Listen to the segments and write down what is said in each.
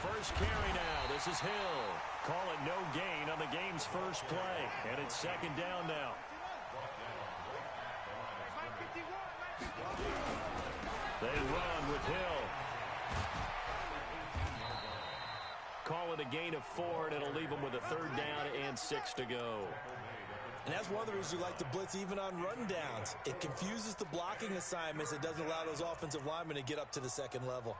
first carry now. This is Hill. Call it no gain on the game's first play. And it's second down now. They run with Hill. Call it a gain of 4, and it'll leave them with a third down and 6 to go. And that's one of the reasons you like to blitz even on run downs. It confuses the blocking assignments. It doesn't allow those offensive linemen to get up to the second level.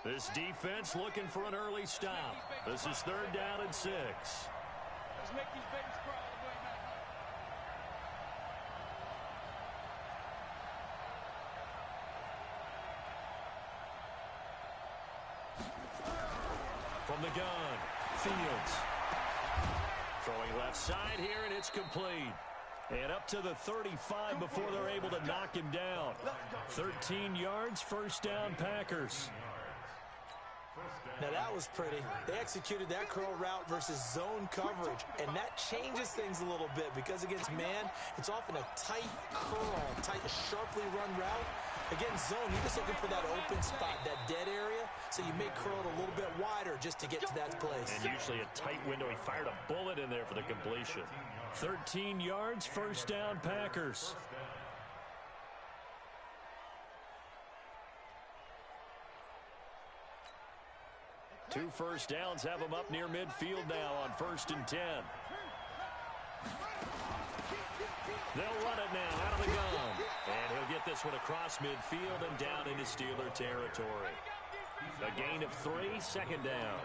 This defense looking for an early stop. This is third down and 6. Let's make these babies cry all the way back. From the gun, Fields. Throwing left side here, and it's complete. And up to the 35 before they're able to knock him down. 13 yards, first down, Packers. Now that was pretty. They executed that curl route versus zone coverage, and that changes things a little bit because against man, it's often a tight curl, tight, sharply run route. Against zone, you're just looking for that open spot, that dead area, so you may curl it a little bit wider just to get to that place. And usually a tight window. He fired a bullet in there for the completion. 13 yards, first down, Packers. Two first downs have them up near midfield now on 1st and 10. They'll run it now out of the gun. And he'll get this one across midfield and down into Steeler territory. A gain of 3, second down.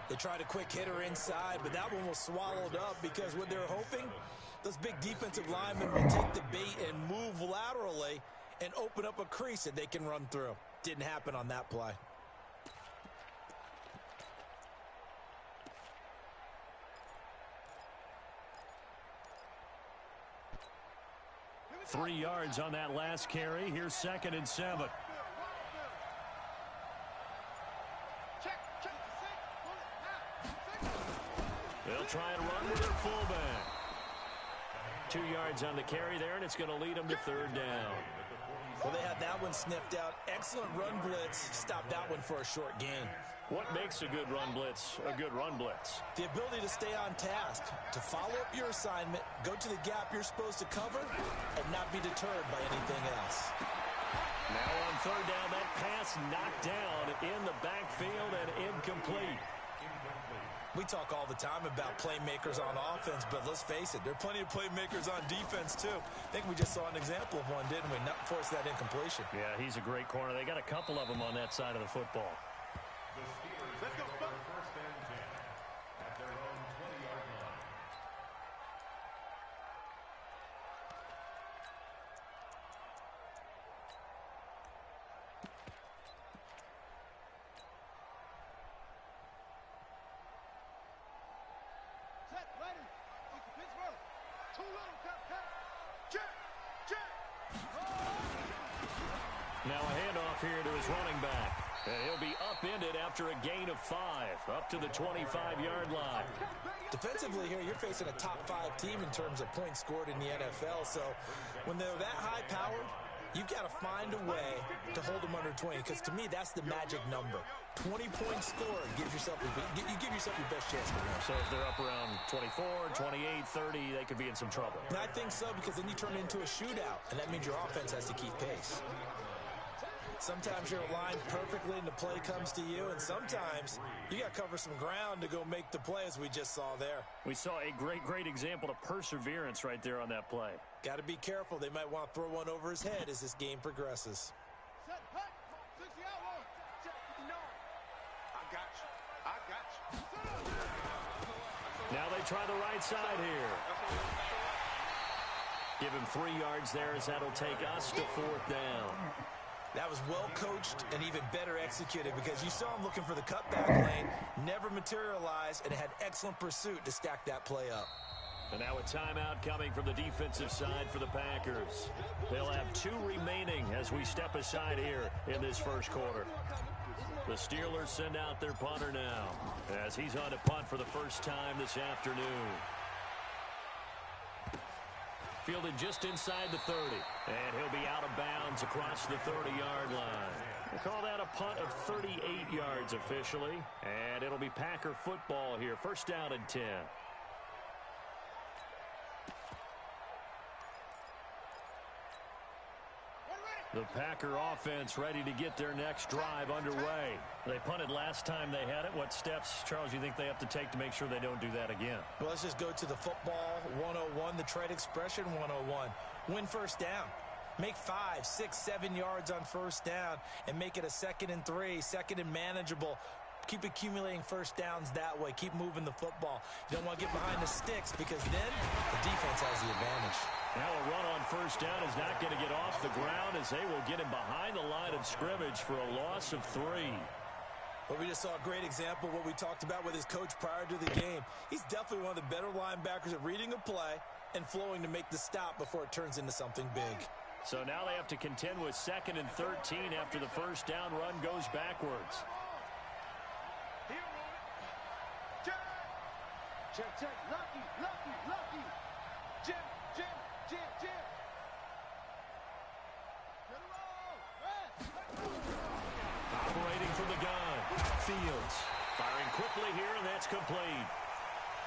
They tried a quick hitter inside, but that one was swallowed up because what they're hoping, those big defensive linemen will take the bait and move laterally and open up a crease that they can run through. Didn't happen on that play. Three yards on that last carry. Here's 2nd and 7. They'll try and run with their fullback. 2 yards on the carry there, and it's going to lead them to third down. Well, they had that one sniffed out. Excellent run blitz. Stopped that one for a short gain. What makes a good run blitz a good run blitz? The ability to stay on task, to follow up your assignment, go to the gap you're supposed to cover, and not be deterred by anything else. Now on third down, that pass knocked down in the backfield and incomplete. We talk all the time about playmakers on offense, but let's face it, there are plenty of playmakers on defense, too. I think we just saw an example of one, didn't we? Not force that incompletion. Yeah, he's a great corner. They got a couple of them on that side of the football. Let's go. First and 10 at their own 20-yard line. Set, ready. Pittsburgh. Too little, cut. Check. Now a handoff here to his running back. And he'll be upended after a gain of 5, up to the 25-yard line. Defensively here, you're facing a top 5 team in terms of points scored in the NFL. So when they're that high-powered, you've got to find a way to hold them under 20. Because to me, that's the magic number. 20 points scored gives yourself you give yourself your best chance to win. So if they're up around 24, 28, 30, they could be in some trouble. And I think so, because then you turn it into a shootout, and that means your offense has to keep pace. Sometimes you're aligned perfectly and the play comes to you, and sometimes you got to cover some ground to go make the play, as we just saw there. We saw a great example of perseverance right there on that play. Got to be careful. They might want to throw one over his head as this game progresses. Set, hut. 60 outlaw. Check 59. I got you. Now they try the right side here. Give him 3 yards there, as that'll take us to 4th down. That was well coached and even better executed, because you saw him looking for the cutback lane, never materialized, and had excellent pursuit to stack that play up. And now a timeout coming from the defensive side for the Packers. They'll have 2 remaining as we step aside here in this first quarter. The Steelers send out their punter now, as he's on to punt for the first time this afternoon. Fielded just inside the 30. And he'll be out of bounds across the 30-yard line. We'll call that a punt of 38 yards officially. And it'll be Packer football here. First down and 10. The Packer offense ready to get their next drive underway. They punted last time they had it. What steps, Charles, do you think they have to take to make sure they don't do that again? Well, let's just go to the football 101, the trade expression 101. Win first down. Make 5, 6, 7 yards on first down and make it a 2nd and 3, 2nd and manageable. Keep accumulating first downs that way. Keep moving the football. You don't want to get behind the sticks because then the defense has the advantage. Now a run on first down is not going to get off the ground as they will get him behind the line of scrimmage for a loss of 3. But we just saw a great example of what we talked about with his coach prior to the game. He's definitely one of the better linebackers at reading a play and flowing to make the stop before it turns into something big. So now they have to contend with 2nd and 13 after the first down run goes backwards. Check, check, lucky, lucky, lucky. Jim, Jim, Jim, Jim. Get it roll. Operating from the gun. Fields firing quickly here, and that's complete.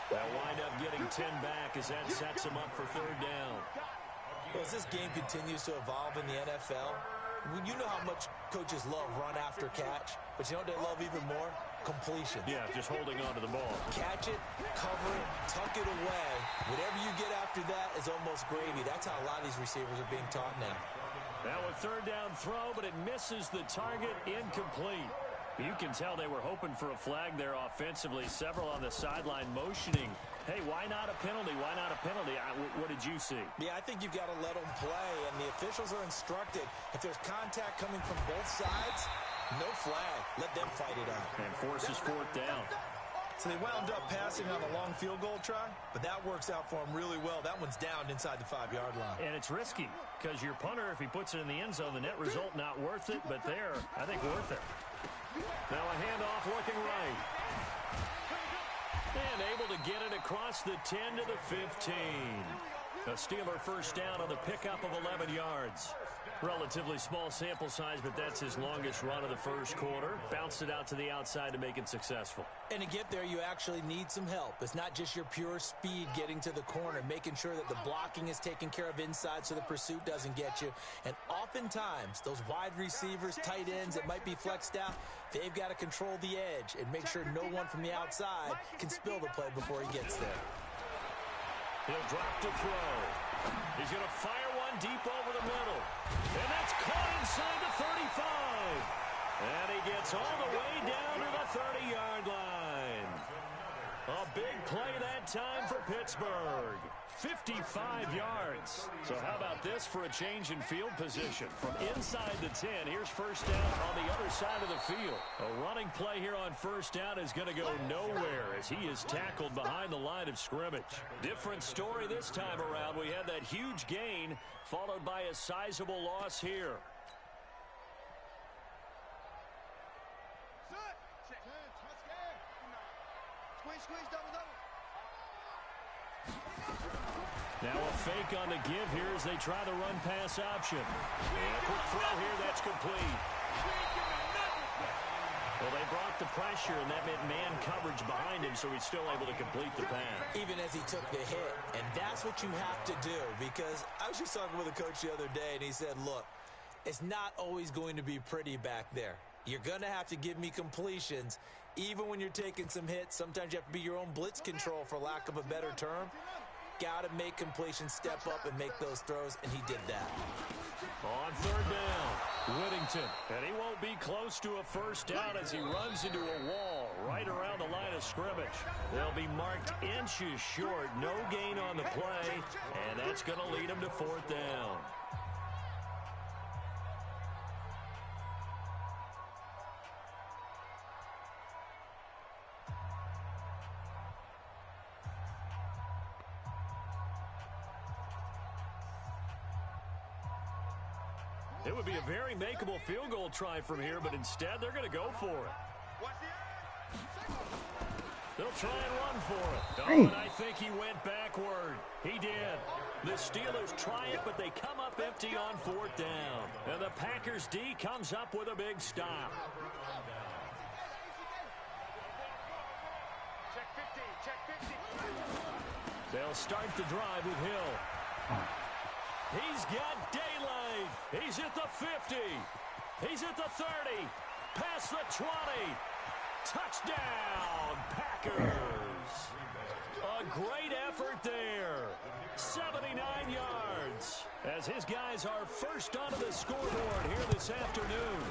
They'll wind up getting 10 back as that sets them up for third down. Well, as this game continues to evolve in the NFL, you know how much coaches love run after catch, but you know what they love even more? Completion. Yeah, just holding on to the ball. Catch it, cover it, tuck it away. Whatever you get after that is almost gravy. That's how a lot of these receivers are being taught now. Now a third down throw, but it misses the target, incomplete. You can tell they were hoping for a flag there offensively. Several on the sideline motioning. Hey, why not a penalty? Why not a penalty? What did you see? Yeah, I think you've got to let them play, and the officials are instructed. If there's contact coming from both sides, no flag. Let them fight it out. And forces fourth down. So they wound up passing on a long field goal try, but that works out for them really well. That one's down inside the 5-yard line. And it's risky because your punter, if he puts it in the end zone, the net result not worth it, but there, I think worth it. Now a handoff looking right. And able to get it across the 10 to the 15. A Steeler first down on the pickup of 11 yards. Relatively small sample size, but that's his longest run of the first quarter. Bounced it out to the outside to make it successful. And to get there, you actually need some help. It's not just your pure speed getting to the corner, making sure that the blocking is taken care of inside so the pursuit doesn't get you. And oftentimes, those wide receivers, tight ends that might be flexed out, they've got to control the edge and make sure no one from the outside can spill the play before he gets there. He'll drop to throw. He's going to fire one deep over the middle. And that's caught inside the 35. And he gets all the way down to the 30-yard line. A big play that time for Pittsburgh. 55 yards. So how about this for a change in field position? From inside the 10, here's first down on the other side of the field. A running play here on first down is going to go nowhere as he is tackled behind the line of scrimmage. Different story this time around. We had that huge gain followed by a sizable loss here. Squeeze, double, double. Now a fake on the give here as they try the run-pass option. And a quick throw here, that's complete. Well, they brought the pressure, and that meant man coverage behind him, so he's still able to complete the pass. Even as he took the hit. And that's what you have to do, because I was just talking with a coach the other day, and he said, look, it's not always going to be pretty back there. You're going to have to give me completions. Even when you're taking some hits, sometimes you have to be your own blitz control, for lack of a better term. Got to make completions, step up, and make those throws, and he did that. On third down, Whittington. And he won't be close to a first down as he runs into a wall right around the line of scrimmage. They'll be marked inches short. No gain on the play, and that's going to lead him to fourth down. It would be a very makeable field goal try from here, but instead they're going to go for it. They'll try and run for it. Oh, and I think he went backward. He did. The Steelers try it, but they come up empty on 4th down. And the Packers D comes up with a big stop. Check 50, check 50. They'll start the drive with Hill. He's got daylight. He's at the 50. He's at the 30. Past the 20. Touchdown, Packers. A great effort there. 79 yards. As his guys are first onto the scoreboard here this afternoon.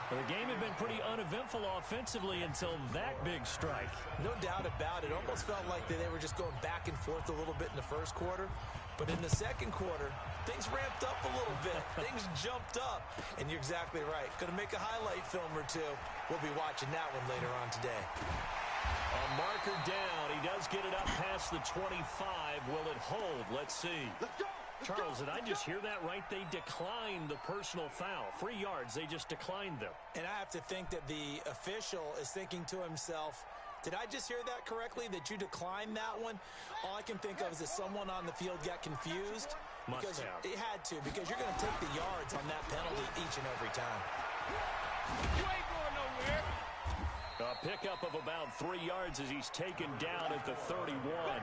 The game had been pretty uneventful offensively until that big strike. No doubt about it. Almost felt like they were just going back and forth a little bit in the first quarter. But in the second quarter, things ramped up a little bit. Things jumped up. And you're exactly right. Going to make a highlight film or two. We'll be watching that one later on today. A marker down. He does get it up past the 25. Will it hold? Let's see. Let's go. Charles, did I just hear that right? They declined the personal foul. 3 yards, they just declined them. And I have to think that the official is thinking to himself, did I just hear that correctly, that you declined that one? All I can think of is that someone on the field got confused. Must have. It had to, because you're going to take the yards on that penalty each and every time. You ain't going nowhere. A pickup of about 3 yards as he's taken down at the 31.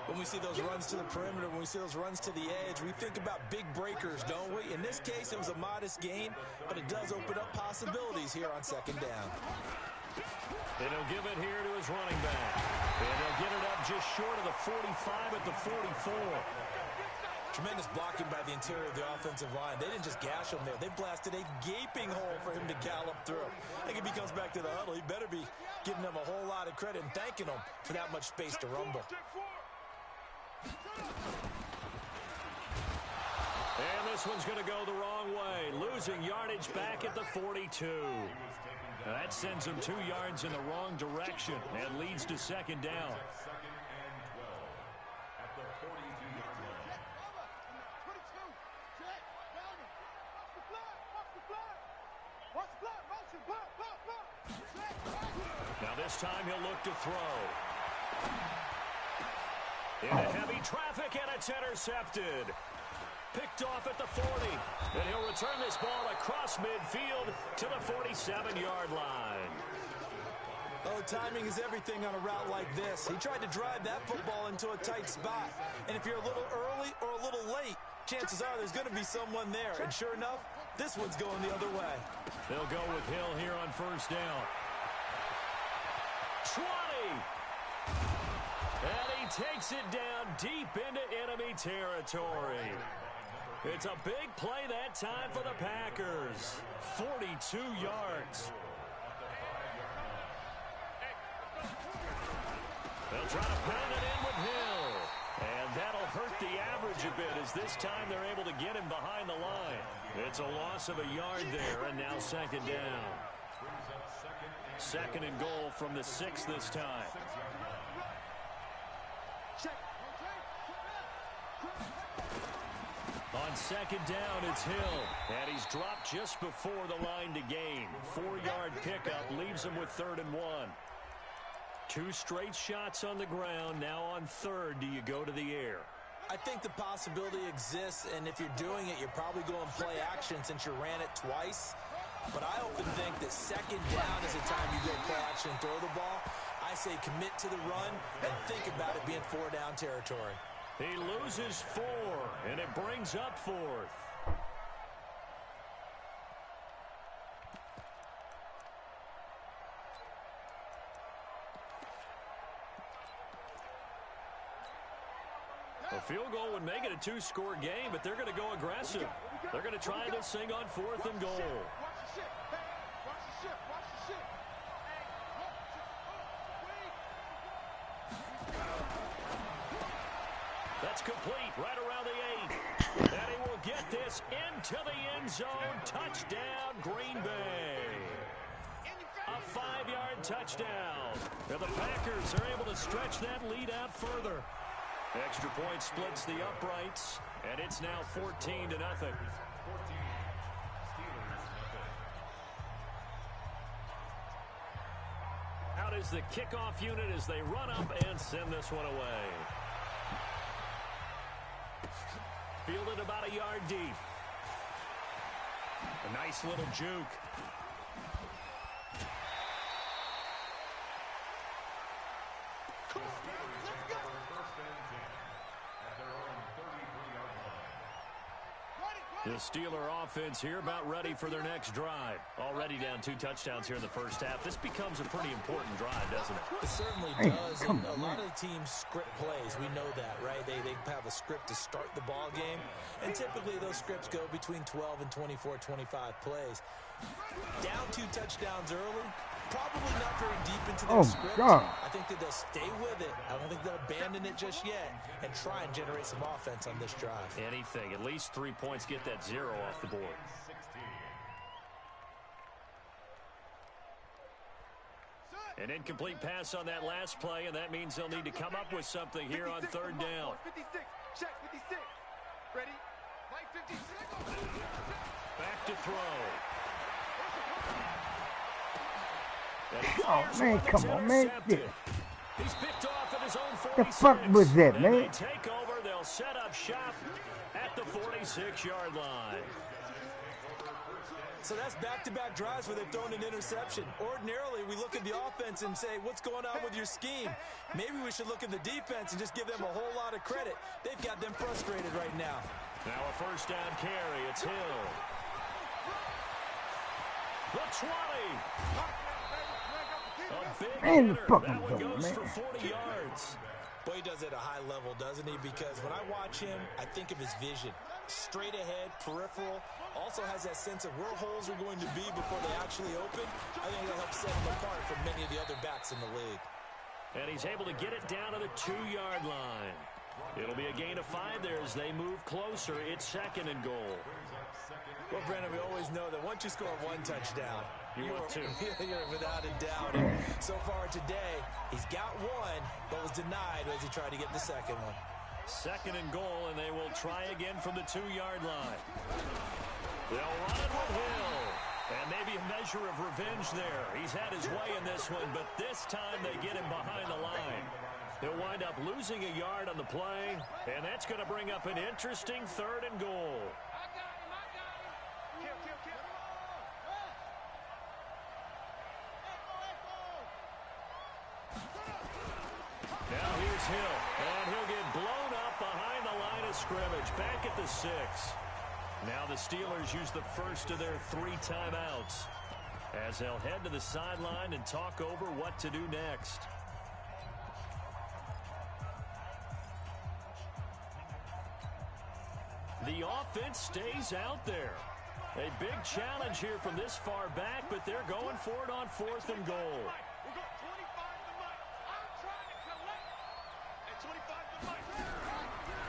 When we see those runs to the perimeter, when we see those runs to the edge, we think about big breakers, don't we? In this case, it was a modest gain, but it does open up possibilities here on 2nd down. And he'll give it here to his running back. And he'll get it up just short of the 45 at the 44. Tremendous blocking by the interior of the offensive line. They didn't just gash him there. They blasted a gaping hole for him to gallop through. I think if he comes back to the huddle, he better be giving them a whole lot of credit and thanking them for that much space to rumble. And this one's going to go the wrong way. Losing yardage back at the 42. Now that sends him 2 yards in the wrong direction and leads to 2nd down. Now this time he'll look to throw. Into heavy traffic, and it's intercepted. Picked off at the 40. And he'll return this ball across midfield to the 47-yard line. Oh, timing is everything on a route like this. He tried to drive that football into a tight spot. And if you're a little early or a little late, chances are there's going to be someone there. And sure enough, this one's going the other way. They'll go with Hill here on 1st down. 20. And he takes it down deep into enemy territory. It's a big play that time for the Packers. 42 yards. They'll try to pound it in with Hill. And that'll hurt the average a bit as this time they're able to get him behind the line. It's a loss of a yard there, and now 2nd down. 2nd and goal from the 6 this time. On 2nd down, it's Hill. And he's dropped just before the line to gain. 4-yard pickup leaves him with 3rd and 1. 2 straight shots on the ground. Now on 3rd, do you go to the air? I think the possibility exists, and if you're doing it, you're probably going to play action since you ran it twice. But I often think that 2nd down is the time you go play action and throw the ball. I say commit to the run and think about it being 4-down territory. He loses 4, and it brings up 4th. A field goal would make it a 2-score game, but they're going to go aggressive. They're going to try this thing on 4th and goal. That's complete right around the 8. And he will get this into the end zone. Touchdown, Green Bay. A 5-yard touchdown. And the Packers are able to stretch that lead out further. Extra point splits the uprights, and it's now 14-0. Out is the kickoff unit as they run up and send this one away. Fielded about a yard deep. A nice little juke. The Steeler offense here about ready for their next drive. Already down 2 touchdowns here in the first half. This becomes a pretty important drive, doesn't it? It certainly does. And a lot of the teams script plays. We know that, right? They have a script to start the ball game. And typically those scripts go between 12 and 24, 25 plays. Down 2 touchdowns early. Probably not very deep into their script. God. I think that they'll stay with it. I don't think they'll abandon it just yet and try and generate some offense on this drive. Anything. At least 3 points. Get that 0 off the board. An incomplete pass on that last play, and that means they'll need to come up with something here on 3rd down. 56. Check 56. Ready? Right 56. Back to throw. Oh, man, come on, man. He's picked off at his own 46. The fuck was that, man? They take over. They'll set up shop at the 46-yard line. So that's back-to-back drives where they've thrown an interception. Ordinarily, we look at the offense and say, what's going on with your scheme? Maybe we should look at the defense and just give them a whole lot of credit. They've got them frustrated right now. Now a 1st down carry. It's Hill. The 20. A big Man, hitter. fucking That one go, goes man. for 40 yards. Boy, he does it at a high level, doesn't he? Because when I watch him, I think of his vision. Straight ahead, peripheral. Also has that sense of where holes are going to be before they actually open. I think that helps set him apart from many of the other backs in the league. And he's able to get it down to the 2-yard line. It'll be a gain of 5 there as they move closer. It's 2nd and goal. Well, Brandon, we always know that once you score 1 touchdown, You want 2. You're without a doubt. And so far today, he's got 1, but was denied as he tried to get the 2nd one. 2nd and goal, and they will try again from the 2-yard line. They'll run it with Hill. And maybe a measure of revenge there. He's had his way in this one, but this time they get him behind the line. They'll wind up losing a yard on the play, and that's going to bring up an interesting 3rd and goal. Now here's Hill, and he'll get blown up behind the line of scrimmage, back at the 6. Now the Steelers use the first of their 3 timeouts as they'll head to the sideline and talk over what to do next. The offense stays out there. A big challenge here from this far back, but they're going for it on 4th and goal.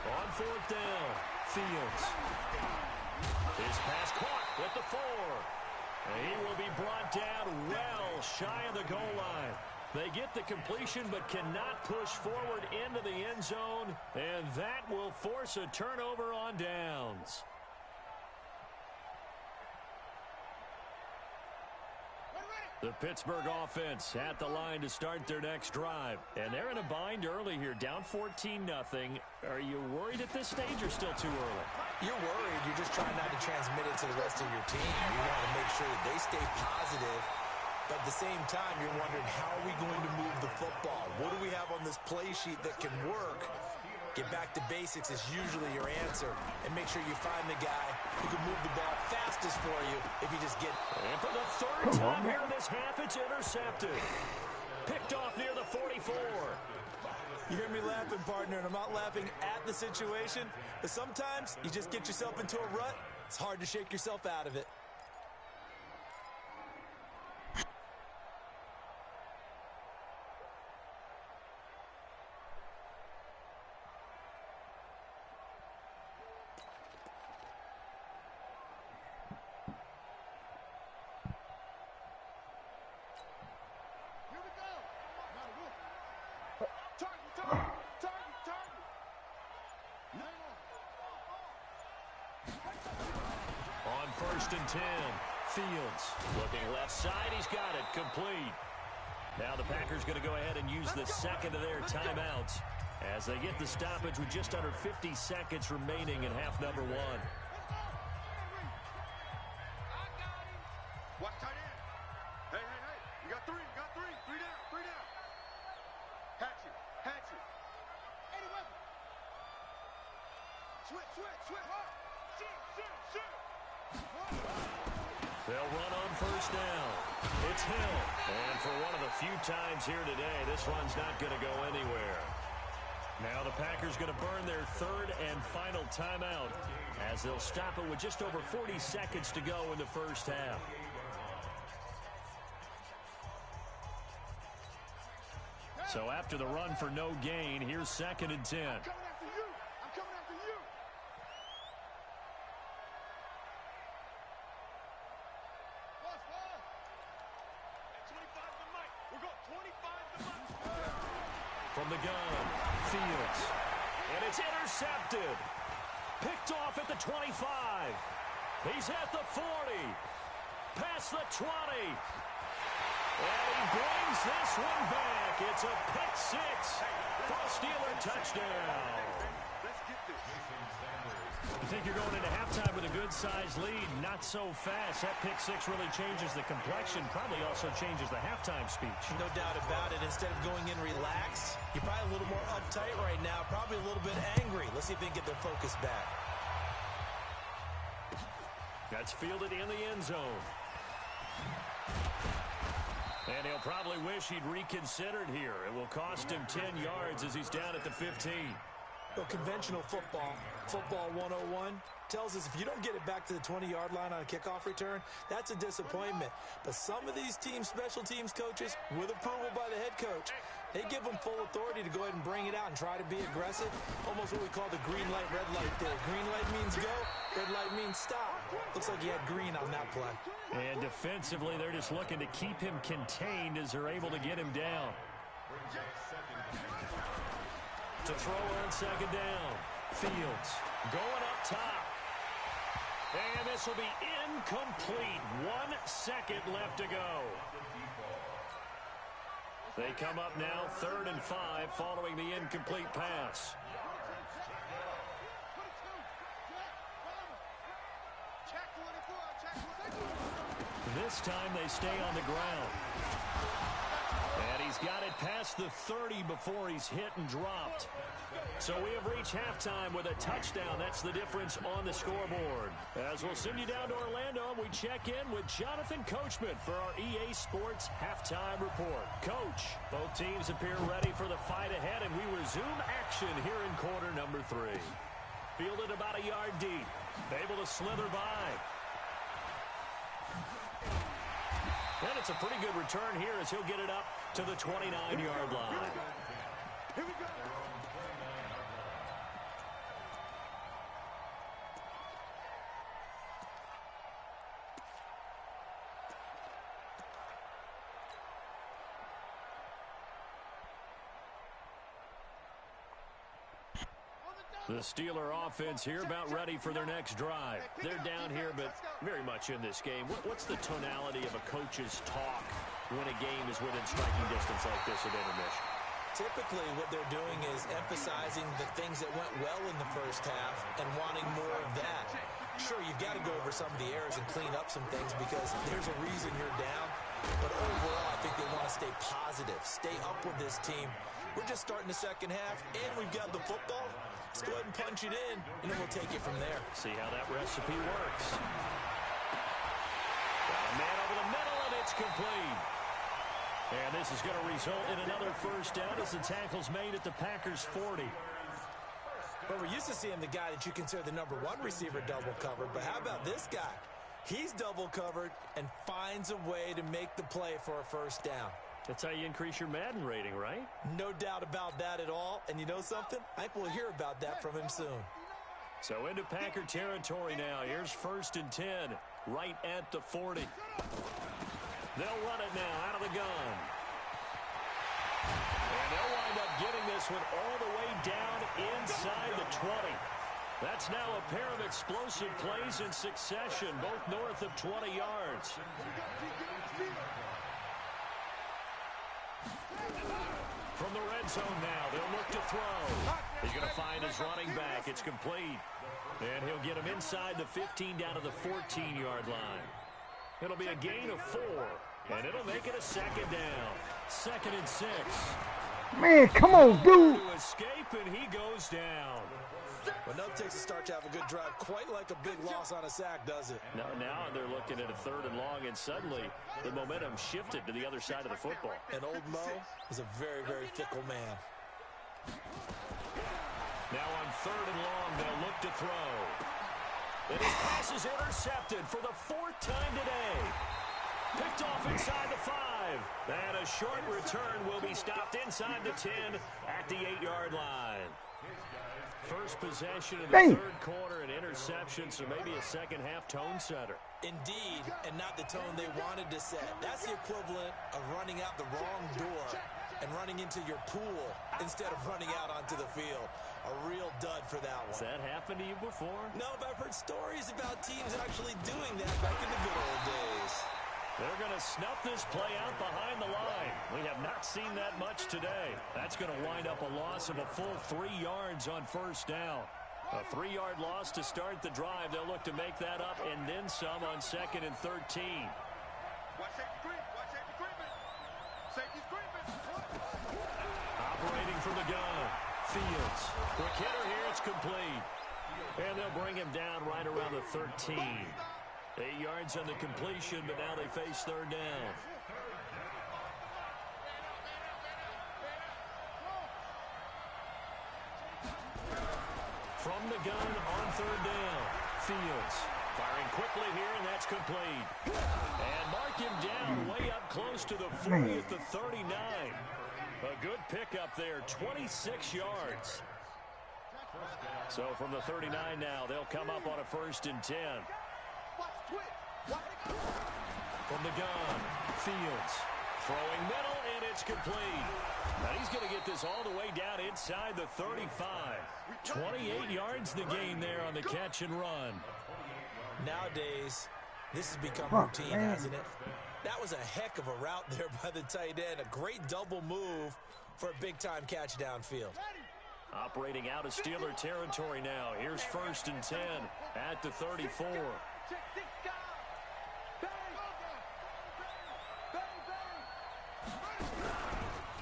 On 4th down, Fields. His pass caught with the 4. And he will be brought down well shy of the goal line. They get the completion but cannot push forward into the end zone, and that will force a turnover on downs. The Pittsburgh offense at the line to start their next drive. And they're in a bind early here, down 14-0. Are you worried at this stage or still too early? You're worried. You're just trying not to transmit it to the rest of your team. You want to make sure that they stay positive. But at the same time, you're wondering, how are we going to move the football? What do we have on this play sheet that can work? Get back to basics is usually your answer. And make sure you find the guy who can move the ball fastest for you if you just get... And for the 3rd time here in this half, it's intercepted. Picked off near the 44. You hear me laughing, partner, and I'm not laughing at the situation. But sometimes you just get yourself into a rut. It's hard to shake yourself out of it. On 1st and 10, Fields looking left side. He's got it complete. Now the Packers going to go ahead and use the 2nd of their timeouts as they get the stoppage with just under 50 seconds remaining in half number one. Watch tight end. Hey, hey, hey. You got three. You got three. Three down. Three down. Hatchet. Hatchet. Eddie Weapon. Switch, switch, switch. Shoot, shoot, shoot. They'll run on first down. It's Hill. And for one of the few times here today, this run's not going to go anywhere. Now the Packers going to burn their third and final timeout as they'll stop it with just over 40 seconds to go in the first half. So after the run for no gain, here's 2nd and 10. I'm coming after you. I'm coming after you. Boss, boss. At 25 to Mike. We're going 25 to Mike. From the gun, Fields. And it's intercepted. Picked off at the 25. He's at the 40. Past the 20. And he brings this one back. It's a pick six for a Steeler touchdown. Let's get this. You think you're going into halftime with a good-sized lead? Not so fast. That pick six really changes the complexion, probably also changes the halftime speech. No doubt about it. Instead of going in relaxed, you're probably a little more uptight right now, probably a little bit angry. Let's see if they can get their focus back. That's fielded in the end zone. And he'll probably wish he'd reconsidered here. It will cost him 10 yards as he's down at the 15. Well, conventional football 101, tells us if you don't get it back to the 20-yard line on a kickoff return, that's a disappointment. But some of these teams, special teams coaches, with approval by the head coach, they give them full authority to go ahead and bring it out and try to be aggressive. Almost what we call the green light, red light there. Green light means go, red light means stop. Looks like he had green on that play. And defensively, they're just looking to keep him contained as they're able to get him down. To throw on 2nd down. Fields going up top. And this will be incomplete. 1 second left to go. They come up now 3rd and 5 following the incomplete pass. This time they stay on the ground. And he's got it past the 30 before he's hit and dropped. So we have reached halftime with a touchdown. That's the difference on the scoreboard. As we'll send you down to Orlando, and we check in with Jonathan Coachman for our EA Sports Halftime Report. Coach, both teams appear ready for the fight ahead, and we resume action here in quarter number 3. Fielded about a yard deep. Able to slither by. And it's a pretty good return here as he'll get it up to the 29-yard line. Here we go. The Steeler offense here about ready for their next drive. They're down here, but very much in this game. What's the tonality of a coach's talk when a game is within striking distance like this at intermission? Typically, what they're doing is emphasizing the things that went well in the first half and wanting more of that. Sure, you've got to go over some of the errors and clean up some things because there's a reason you're down. But overall, I think they want to stay positive, stay up with this team. We're just starting the second half, and we've got the football. Let's go ahead and punch it in, and then we'll take it from there. See how that recipe works. Got a man over the middle, and it's complete. And this is going to result in another first down as the tackle's made at the Packers' 40. But we're used to seeing the guy that you consider the number 1 receiver double covered. But how about this guy? He's double covered and finds a way to make the play for a first down. That's how you increase your Madden rating, right? No doubt about that at all. And you know something? I think we'll hear about that from him soon. So into Packer territory now. Here's 1st and 10, right at the 40. They'll run it now out of the gun. And they'll wind up getting this one all the way down inside the 20. That's now a pair of explosive plays in succession, both north of 20 yards. From the red zone now, they'll look to throw. He's going to find his running back. It's complete. And he'll get him inside the 15 down to the 14-yard line. It'll be a gain of 4, and it'll make it a second down. 2nd and 6. Man, come on, dude. To escape, and he goes down. Well, no takes a start to have a good drive, quite like a big loss on a sack, does it? Now they're looking at a 3rd and long, and suddenly the momentum shifted to the other side of the football. And old Mo is a very, very fickle man. Now on 3rd and long, they'll look to throw. And his pass is intercepted for the 4th time today. Picked off inside the 5. And a short return will be stopped inside the 10 at the 8-yard line. First possession of the 3rd quarter, an interception, so maybe a second-half tone setter. Indeed, and not the tone they wanted to set. That's the equivalent of running out the wrong door and running into your pool instead of running out onto the field. A real dud for that one. Has that happened to you before? No, but I've heard stories about teams actually doing that back in the good old days. They're going to snuff this play out behind the line. We have not seen that much today. That's going to wind up a loss of a full 3 yards on 1st down. A 3-yard loss to start the drive. They'll look to make that up and then some on 2nd and 13. Watch safety creep. Watch safety creeping. Safety's creeping. Operating from the gun. Fields. Quick hitter here. It's complete. And they'll bring him down right around the 13. 8 yards on the completion, but now they face 3rd down. From the gun on 3rd down. Fields firing quickly here, and that's complete. And mark him down way up close to the 40 at the 39. A good pickup there, 26 yards. So from the 39 now, they'll come up on a 1st and 10. From the gun, Fields throwing middle, and it's complete. Now he's going to get this all the way down inside the 35. 28 yards the gain there on the catch and run. Nowadays, this has become routine, hasn't it? That was a heck of a route there by the tight end. A great double move for a big-time catch downfield. Operating out of Steeler territory now. Here's 1st and 10 at the 34.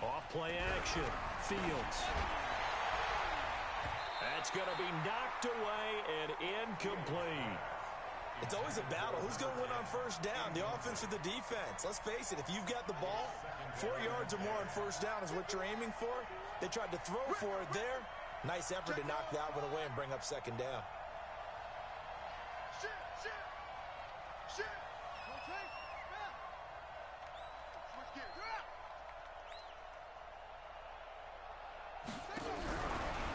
Off play action. Fields. That's going to be knocked away and incomplete. It's always a battle. Who's going to win on 1st down, the offense or the defense? Let's face it, if you've got the ball, 4 yards or more on 1st down is what you're aiming for. They tried to throw for it there. Nice effort to knock that one away and bring up 2nd down.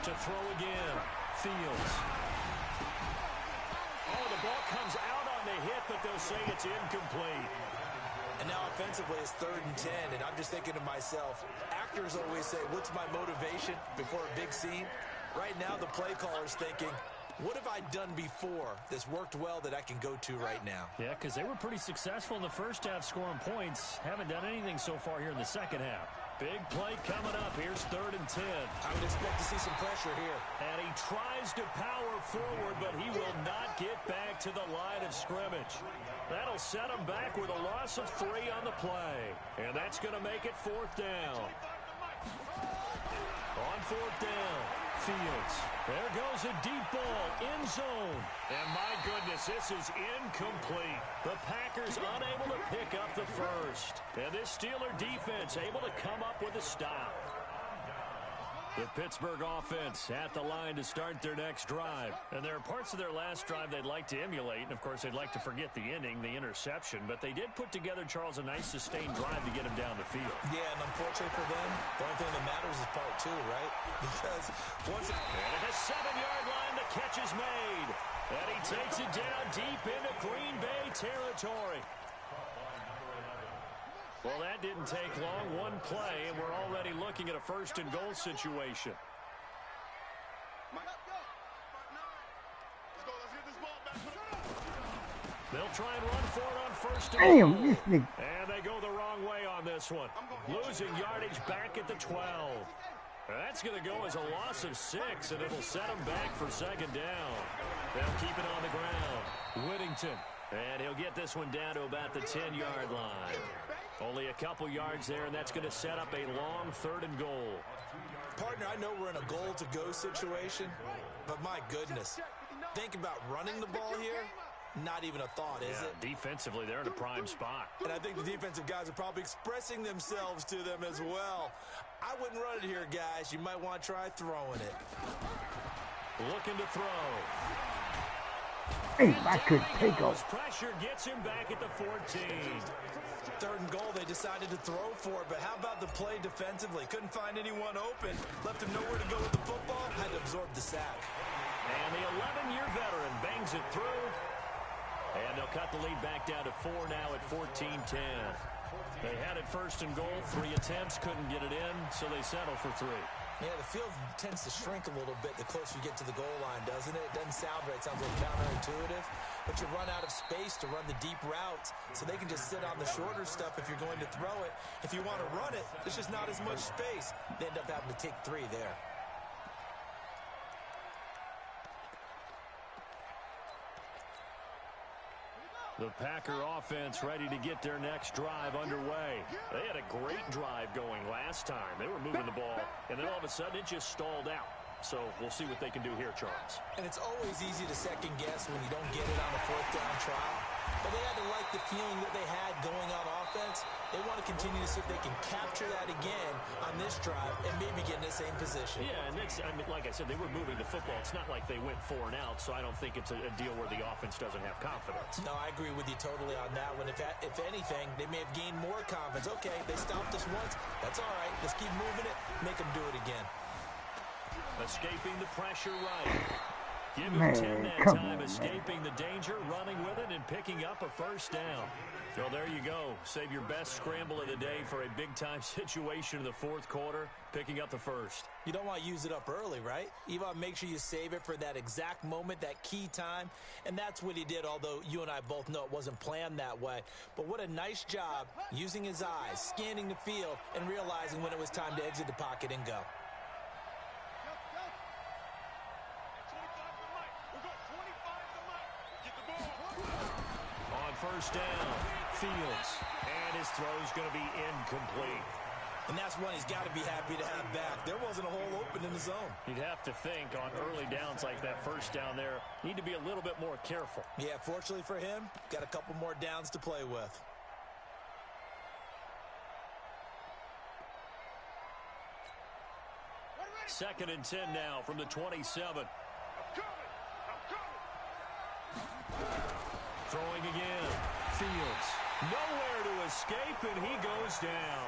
To throw again. Fields. Oh, the ball comes out on the hit, but they'll say it's incomplete. And now offensively it's 3rd and 10, and I'm just thinking to myself, actors always say, what's my motivation before a big scene? Right now the play caller's thinking, what have I done before that's worked well that I can go to right now? Yeah, because they were pretty successful in the 1st half scoring points. Haven't done anything so far here in the 2nd half. Big play coming up. Here's 3rd and 10. I would expect to see some pressure here. And he tries to power forward, but he will not get back to the line of scrimmage. That'll set him back with a loss of 3 on the play. And that's going to make it 4th down. On 4th down, Fields. There goes a deep ball, end zone. And my goodness, this is incomplete. The Packers unable to pick up the 1st. And this Steeler defense able to come up with a stop. The Pittsburgh offense at the line to start their next drive. And there are parts of their last drive they'd like to emulate. And, of course, they'd like to forget the ending, the interception. But they did put together, Charles, a nice sustained drive to get him down the field. Yeah, and unfortunately for them, the only thing that matters is part 2, right? Because once and at the 7-yard line, the catch is made. And he takes it down deep into Green Bay territory. Well, that didn't take long. One play, and we're already looking at a 1st and goal situation. They'll try and run for it on 1st and goal. Damn, this nigga. And they go the wrong wrong way on this one. Losing yardage back at the 12. That's going to go as a loss of 6, and it'll set them back for second down. They'll keep it on the ground. Whittington. And he'll get this one down to about the 10-yard line. Only a couple yards there, and that's going to set up a long 3rd and goal. Partner, I know we're in a goal-to-go situation, but my goodness. Think about running the ball here. Not even a thought, is it? Defensively, they're in a prime spot. And I think the defensive guys are probably expressing themselves to them as well. I wouldn't run it here, guys. You might want to try throwing it. Looking to throw. If I could take off. Pressure gets him back at the 14. 3rd and goal, they decided to throw for it, but how about the play defensively? Couldn't find anyone open, left him nowhere to go with the football, had to absorb the sack. And the 11-year veteran bangs it through. And they'll cut the lead back down to 4 now at 14-10. They had it 1st and goal, 3 attempts, couldn't get it in, so they settle for 3. Yeah, the field tends to shrink a little bit the closer you get to the goal line, doesn't it? It doesn't sound right. It sounds a little counterintuitive. But you run out of space to run the deep routes, so they can just sit on the shorter stuff if you're going to throw it. If you want to run it, there's just not as much space. They end up having to take 3 there. The Packer offense ready to get their next drive underway. They had a great drive going last time. They were moving the ball, and then all of a sudden it just stalled out. So we'll see what they can do here, Charles. And it's always easy to second guess when you don't get it on a 4th down try. But they had to like the feeling that they had going on offense. They want to continue to see if they can capture that again on this drive and maybe get in the same position. Yeah, and like I said, they were moving the football. It's not like they went 4 and out, so I don't think it's a deal where the offense doesn't have confidence. No, I agree with you totally on that one. If anything, they may have gained more confidence. Okay, they stopped us once. That's all right. Let's keep moving it. Make them do it again. Escaping the pressure right. Give him 10 that time, escaping the danger, running with it, and picking up a 1st down. So there you go. Save your best scramble of the day for a big-time situation in the 4th quarter, picking up the 1st. You don't want to use it up early, right? You want to make sure you save it for that exact moment, that key time, and that's what he did, although you and I both know it wasn't planned that way. But what a nice job using his eyes, scanning the field, and realizing when it was time to exit the pocket and go. On 1st down, Fields, and his throw's going to be incomplete. And that's one he's got to be happy to have back. There wasn't a hole open in the zone. You'd have to think on early downs like that 1st down there, need to be a little bit more careful. Yeah, fortunately for him, got a couple more downs to play with. Second and 10 now from the 27. Throwing again. Fields. Nowhere to escape, and he goes down.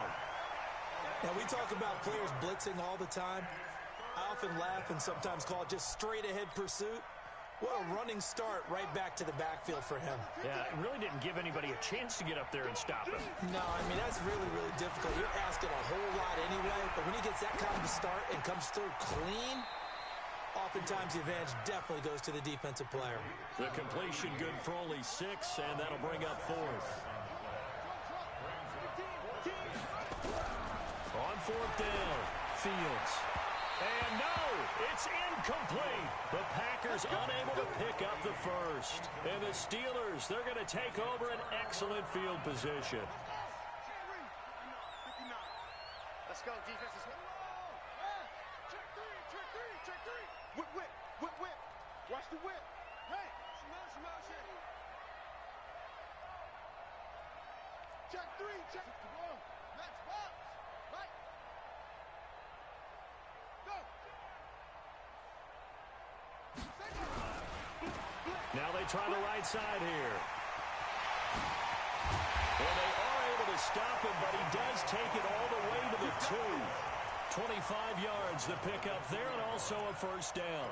Now, we talk about players blitzing all the time. I often laugh and sometimes call it just straight-ahead pursuit. What a running start right back to the backfield for him. Yeah, it really didn't give anybody a chance to get up there and stop him. No, I mean, that's really, really difficult. You're asking a whole lot anyway, but when he gets that kind of a start and comes through clean, oftentimes the advantage definitely goes to the defensive player. The completion good for only 6, and that'll bring up 4th. On 4th down, Fields. And no, it's incomplete. The Packers unable to pick up the 1st. And the Steelers, they're going to take over an excellent field position. Let's go, defense. Check 3. Whip. Watch the whip. Hey, motion. Check 3. Let's box. Right. Go. Now they try the right side here. Well, they are able to stop him, but he does take it all the way to the 2. 25 yards to pick up there, and also a 1st down.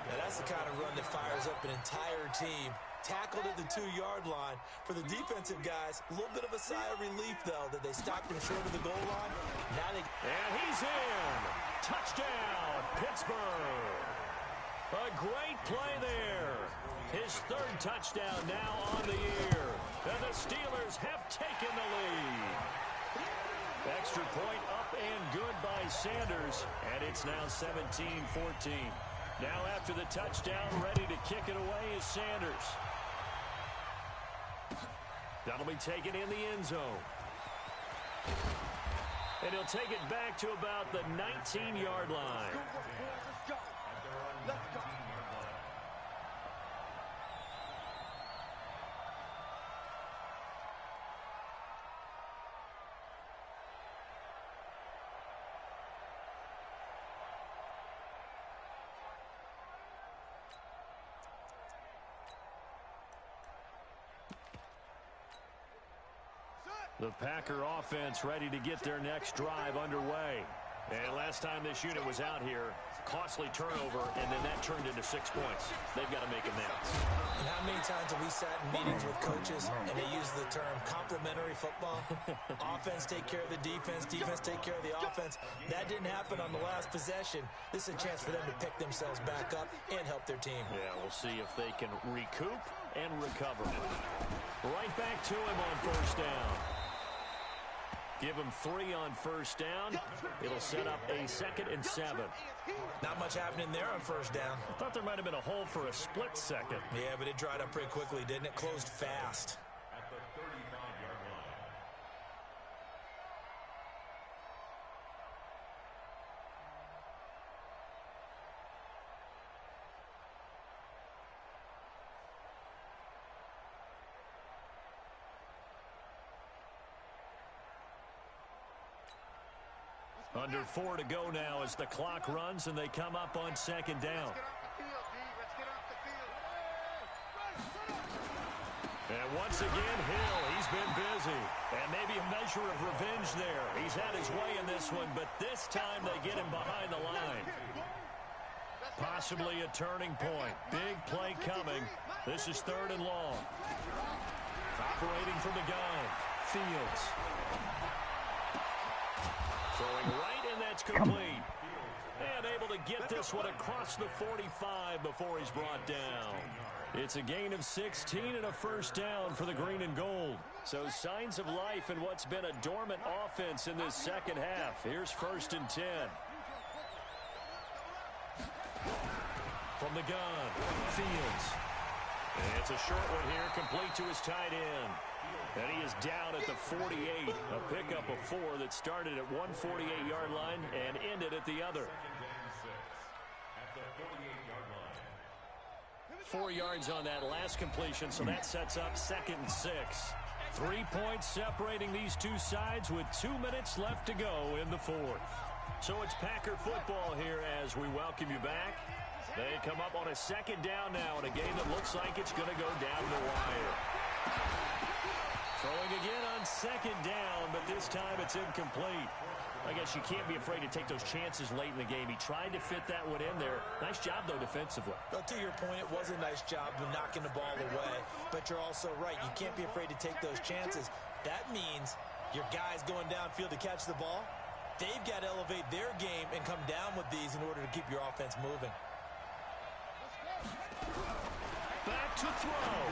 Now, that's the kind of run that fires up an entire team. Tackled at the 2-yard line. For the defensive guys, a little bit of a sigh of relief, though, that they stopped him short of the goal line. Now they... And he's in. Touchdown, Pittsburgh. A great play there. His 3rd touchdown now on the year. And the Steelers have taken the lead. Extra point up and good by Sanders, and it's now 17-14. Now after the touchdown, ready to kick it away is Sanders. That'll be taken in the end zone. And he'll take it back to about the 19-yard line. Let's go. Let's go. The Packer offense ready to get their next drive underway. And last time this unit was out here, costly turnover, and then that turned into 6 points. They've got to make amends. And how many times have we sat in meetings with coaches and they use the term complementary football? Offense take care of the defense, defense take care of the offense. That didn't happen on the last possession. This is a chance for them to pick themselves back up and help their team. Yeah, we'll see if they can recoup and recover. Right back to him on first down. Give him 3 on first down. It'll set up a 2nd and 7. Not much happening there on first down. I thought there might have been a hole for a split second. Yeah, but it dried up pretty quickly, didn't it? Closed fast. At the 35-yard line. Under 4 to go now as the clock runs and they come up on 2nd down. And once again, Hill, he's been busy. And maybe a measure of revenge there. He's had his way in this one, but this time they get him behind the line. Possibly a turning point. Big play coming. This is 3rd and long. Operating from the gun. Fields. Throwing right, and that's complete. And able to get this one across the 45 before he's brought down. It's a gain of 16 and a first down for the green and gold. So signs of life in what's been a dormant offense in this second half. Here's 1st and 10. From the gun, Fields. And it's a short one here, complete to his tight end. And he is down at the 48. A pickup of 4 that started at 148-yard line and ended at the other. 4 yards on that last completion, so that sets up 2nd and 6. 3 points separating these two sides with 2 minutes left to go in the 4th. So it's Packer football here as we welcome you back. They come up on a 2nd down now in a game that looks like it's going to go down the wire. Throwing again on 2nd down, but this time it's incomplete. I guess you can't be afraid to take those chances late in the game. He tried to fit that one in there. Nice job, though, defensively. Well, to your point, it was a nice job of knocking the ball away. But you're also right. You can't be afraid to take those chances. That means your guys going downfield to catch the ball, they've got to elevate their game and come down with these in order to keep your offense moving. Back to throw.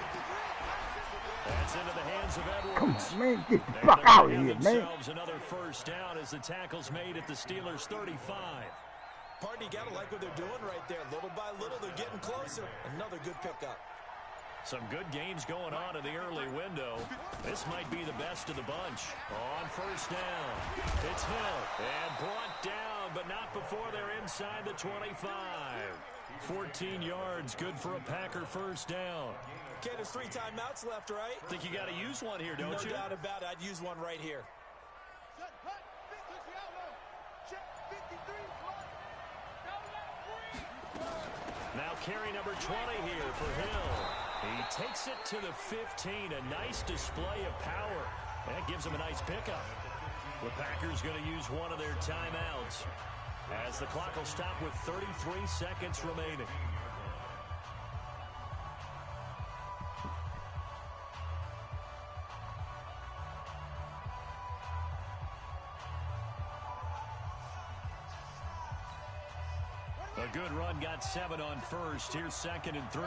That's into the hands of Edwards. Come on, man. Get the fuck out of here, man. Another first down as the tackle's made at the Steelers' 35. Partner, you got to like what they're doing right there. Little by little, they're getting closer. Another good pickup. Some good games going on in the early window. This might be the best of the bunch. On first down, it's Hill. And brought down, but not before they're inside the 25. 14 yards, good for a Packer first down. Okay, there's 3 timeouts left, right? Think you got to use one here, don't you? No doubt about it. I'd use one right here. Now carry number 20 here for Hill. He takes it to the 15. A nice display of power. That gives him a nice pickup. The Packers going to use one of their timeouts as the clock will stop with 33 seconds remaining. A good run, got 7 on first. Here's 2nd and 3.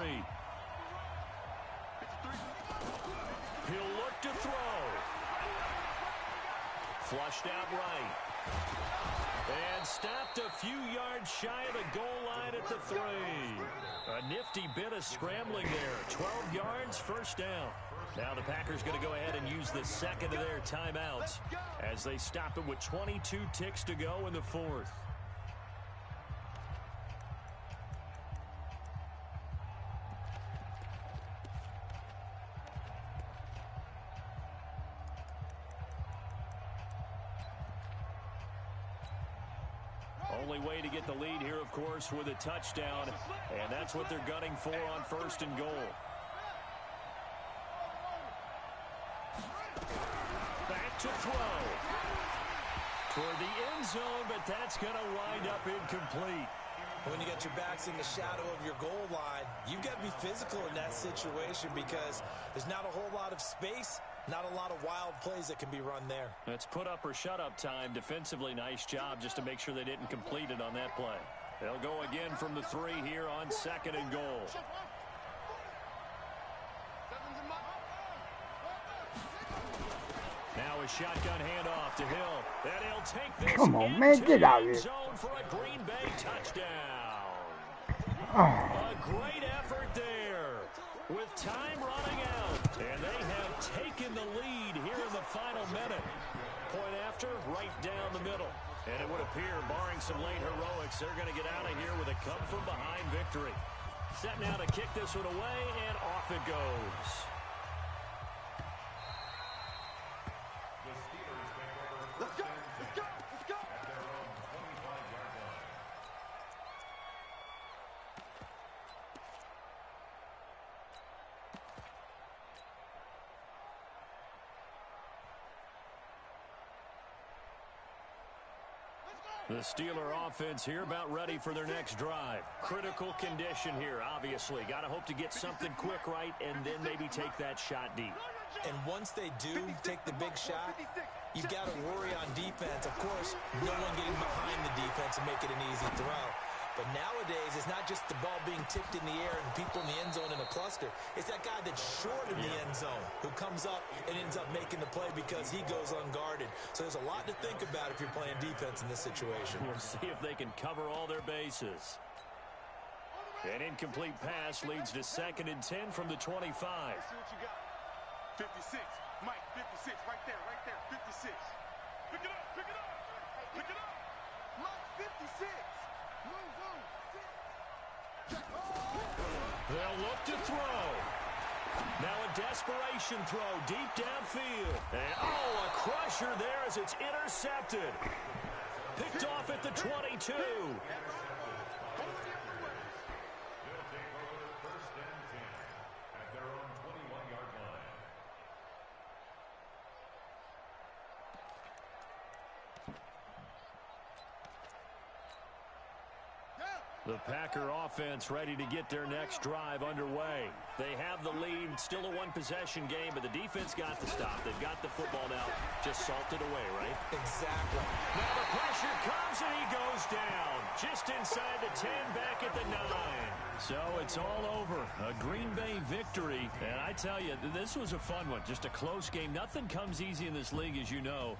He'll look to throw. Flushed out right. And stopped a few yards shy of the goal line at the 3. A nifty bit of scrambling there. 12 yards, first down. Now the Packers going to go ahead and use the second of their timeouts as they stop it with 22 ticks to go in the 4th. Only way to get the lead here, of course, with a touchdown, and that's what they're gunning for on 1st and goal. Back to throw. Toward the end zone, but that's going to wind up incomplete. When you got your backs in the shadow of your goal line, you've got to be physical in that situation because there's not a whole lot of space, not a lot of wild plays that can be run there. It's put up or shut up time. Defensively, nice job just to make sure they didn't complete it on that play. They'll go again from the 3 here on 2nd and goal. Now a shotgun handoff to Hill. And he'll take this Come on, man, get out of here. Zone for a Green Bay touchdown. Oh. A great effort there with time running out. And they have taken the lead here in the final minute. Point after, right down the middle. And it would appear, barring some late heroics, they're going to get out of here with a come-from-behind victory. Set now to kick this one away, and off it goes. Let's go! Let's go! Let's go! At their own 25-yard line. The Steeler offense here about ready for their next drive. Critical condition here, obviously. Got to hope to get something quick right and then maybe take that shot deep. And once they do take the big shot, you've got to worry on defense. Of course, no one getting behind the defense and make it an easy throw. But nowadays, it's not just the ball being tipped in the air and people in the end zone in a cluster. It's that guy that's short in the end zone who comes up and ends up making the play because he goes unguarded. So there's a lot to think about if you're playing defense in this situation. We'll see if they can cover all their bases. An incomplete pass leads to 2nd and 10 from the 25. See what you got. 56. Mike, 56. Right there, 56. Pick it up, pick it up. Pick it up. Mike, 56. They'll look to throw. Now a desperation throw deep downfield. And a crusher there as it's intercepted. Picked off at the 22. The Packer offense ready to get their next drive underway. They have the lead, still a one-possession game, but the defense got the stop. They've got the football now, just salted away, right? Exactly. Now the pressure comes and he goes down. Just inside the 10, back at the 9. So it's all over. A Green Bay victory. And I tell you, this was a fun one. Just a close game. Nothing comes easy in this league, as you know.